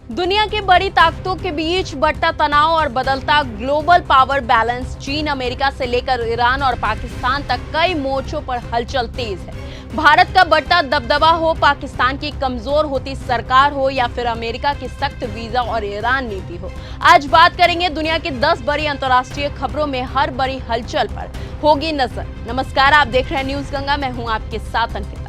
दुनिया की बड़ी ताकतों के बीच बढ़ता तनाव और बदलता ग्लोबल पावर बैलेंस चीन, अमेरिका से लेकर ईरान और पाकिस्तान तक कई मोर्चों पर हलचल तेज है। भारत का बढ़ता दबदबा हो, पाकिस्तान की कमजोर होती सरकार हो या फिर अमेरिका की सख्त वीजा और ईरान नीति हो, आज बात करेंगे दुनिया की 10 बड़ी अंतर्राष्ट्रीय खबरों में हर बड़ी हलचल पर होगी नजर। नमस्कार, आप देख रहे हैं न्यूज गंगा, मैं हूं आपके साथ अंकिता।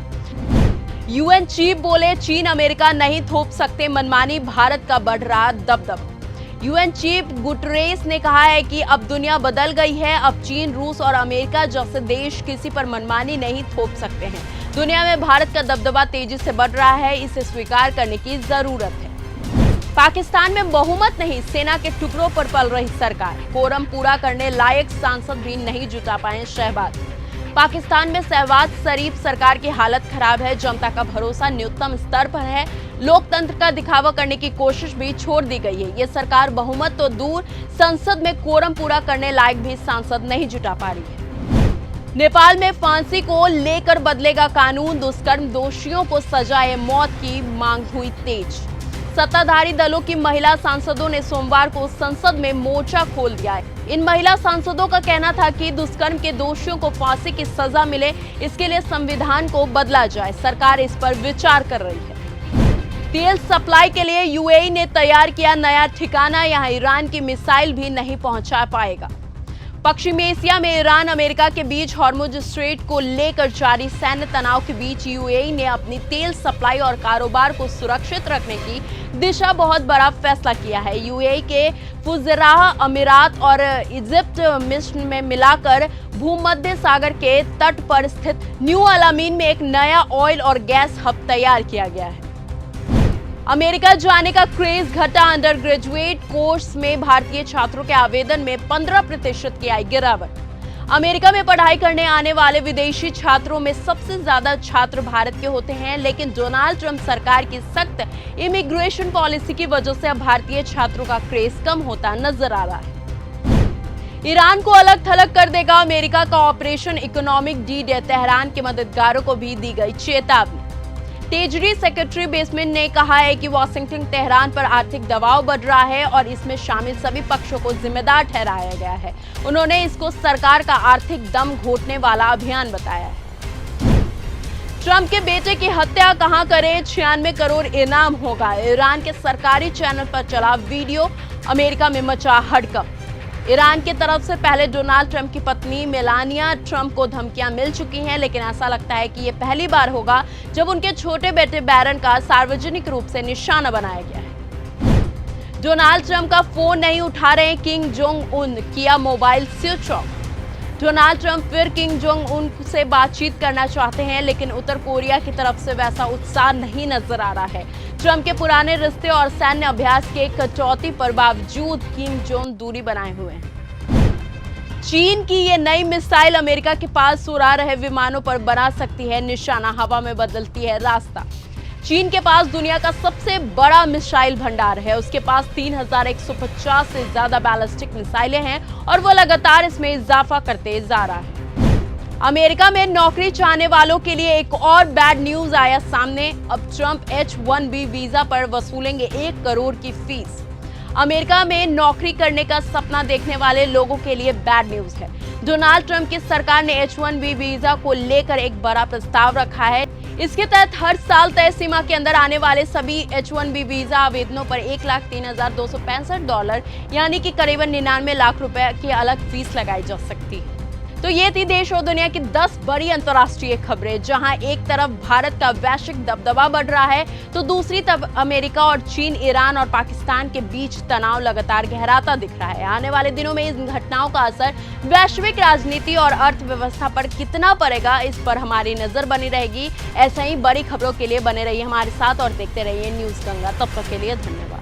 यूएन चीफ बोले, चीन अमेरिका नहीं थोप सकते मनमानी, भारत का बढ़ रहा दबदबा। यूएन चीफ गुटरेस ने कहा है कि अब दुनिया बदल गई है, अब चीन, रूस और अमेरिका जैसे देश किसी पर मनमानी नहीं थोप सकते हैं। दुनिया में भारत का दबदबा तेजी से बढ़ रहा है, इसे स्वीकार करने की जरूरत है। पाकिस्तान में बहुमत नहीं, सेना के टुकड़ों पर पल रही सरकार, कोरम पूरा करने लायक सांसद भी नहीं जुटा पाए शहबाज। पाकिस्तान में शहबाज शरीफ सरकार की हालत खराब है, जनता का भरोसा न्यूनतम स्तर पर है, लोकतंत्र का दिखावा करने की कोशिश भी छोड़ दी गई है। ये सरकार बहुमत तो दूर, संसद में कोरम पूरा करने लायक भी सांसद नहीं जुटा पा रही है। नेपाल में फांसी को लेकर बदलेगा कानून, दुष्कर्म दोषियों को सजाए मौत की मांग हुई तेज। सत्ताधारी दलों की महिला सांसदों ने सोमवार को संसद में मोर्चा खोल दिया है। इन महिला सांसदों का कहना था कि दुष्कर्म के दोषियों को फांसी की सजा मिले, इसके लिए संविधान को बदला जाए। सरकार इस पर विचार कर रही है। तेल सप्लाई के लिए यूएई ने तैयार किया नया ठिकाना, यहां ईरान की मिसाइल भी नहीं पहुंचा पाएगा। पश्चिमी एशिया में ईरान अमेरिका के बीच हॉर्मुज स्ट्रेट को लेकर जारी सैन्य तनाव के बीच यूएई ने अपनी तेल सप्लाई और कारोबार को सुरक्षित रखने की दिशा बहुत बड़ा फैसला किया है। यूएई के फुजैराह अमीरात और इजिप्ट, मिस्र में मिलाकर भूमध्य सागर के तट पर स्थित न्यू अलामीन में एक नया ऑयल और गैस हब तैयार किया गया है। अमेरिका जाने का क्रेज घटा, अंडर ग्रेजुएट कोर्स में भारतीय छात्रों के आवेदन में 15% की आई गिरावट। अमेरिका में पढ़ाई करने आने वाले विदेशी छात्रों में सबसे ज्यादा छात्र भारत के होते हैं, लेकिन डोनाल्ड ट्रंप सरकार की सख्त इमिग्रेशन पॉलिसी की वजह से अब भारतीय छात्रों का क्रेज कम होता नजर आ रहा है। ईरान को अलग थलग कर देगा अमेरिका का ऑपरेशन इकोनॉमिक डी-डे, तेहरान के मददगारों को भी दी गई चेतावनी। ट्रेजरी सेक्रेटरी बेसमेंट ने कहा है कि वाशिंगटन तेहरान पर आर्थिक दबाव बढ़ रहा है और इसमें शामिल सभी पक्षों को जिम्मेदार ठहराया गया है। उन्होंने इसको सरकार का आर्थिक दम घोटने वाला अभियान बताया है। ट्रंप के बेटे की हत्या कहां करें, 96 करोड़ इनाम होगा। ईरान के सरकारी चैनल पर चला वीडियो, अमेरिका में मचा हड़कंप। ईरान की तरफ से पहले डोनाल्ड ट्रंप की पत्नी मेलानिया ट्रंप को धमकियां मिल चुकी हैं, लेकिन ऐसा लगता है कि ये पहली बार होगा जब उनके छोटे बेटे बैरन का सार्वजनिक रूप से निशाना बनाया गया है। डोनाल्ड ट्रंप का फोन नहीं उठा रहे किम जोंग उन, किया mobile switch off. Donald Trump फिर किम जोंग उन से बातचीत करना चाहते हैं, लेकिन उत्तर कोरिया की तरफ से वैसा उत्साह नहीं नजर आ रहा है। ट्रंप के पुराने रिश्ते और सैन्य अभ्यास के कटौती पर बावजूद किम जोंग दूरी बनाए हुए हैं। चीन की ये नई मिसाइल अमेरिका के पास उड़ा रहे विमानों पर बना सकती है निशाना, हवा में बदलती है रास्ता। चीन के पास दुनिया का सबसे बड़ा मिसाइल भंडार है, उसके पास 3150 से ज्यादा बैलिस्टिक मिसाइलें हैं और वो लगातार इसमें इजाफा करते जा रहा है। अमेरिका में नौकरी चाहने वालों के लिए एक और बैड न्यूज आया सामने, अब ट्रंप H-1B वीजा पर वसूलेंगे 1 करोड़ की फीस। अमेरिका में नौकरी करने का सपना देखने वाले लोगों के लिए बैड न्यूज है। डोनाल्ड ट्रंप की सरकार ने H-1B वीजा को लेकर एक बड़ा प्रस्ताव रखा है। इसके तहत हर साल तय सीमा के अंदर आने वाले सभी H-1B वीजा आवेदनों पर $1,03,265 यानी कि करीबन 99 लाख रुपए की अलग फीस लगाई जा सकती है। तो ये थी देश और दुनिया की 10 बड़ी अंतर्राष्ट्रीय खबरें, जहां एक तरफ भारत का वैश्विक दबदबा बढ़ रहा है तो दूसरी तरफ अमेरिका और चीन, ईरान और पाकिस्तान के बीच तनाव लगातार गहराता दिख रहा है। आने वाले दिनों में इन घटनाओं का असर वैश्विक राजनीति और अर्थव्यवस्था पर कितना पड़ेगा, इस पर हमारी नजर बनी रहेगी। ऐसे ही बड़ी खबरों के लिए बने रहिए हमारे साथ और देखते रहिए न्यूज गंगा। तब तक के लिए धन्यवाद।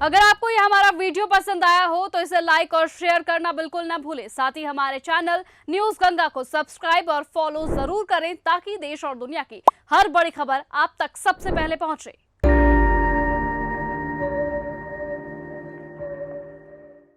अगर आपको यह हमारा वीडियो पसंद आया हो तो इसे लाइक और शेयर करना बिल्कुल ना भूलें। साथ ही हमारे चैनल न्यूज गंगा को सब्सक्राइब और फॉलो जरूर करें ताकि देश और दुनिया की हर बड़ी खबर आप तक सबसे पहले पहुंचे।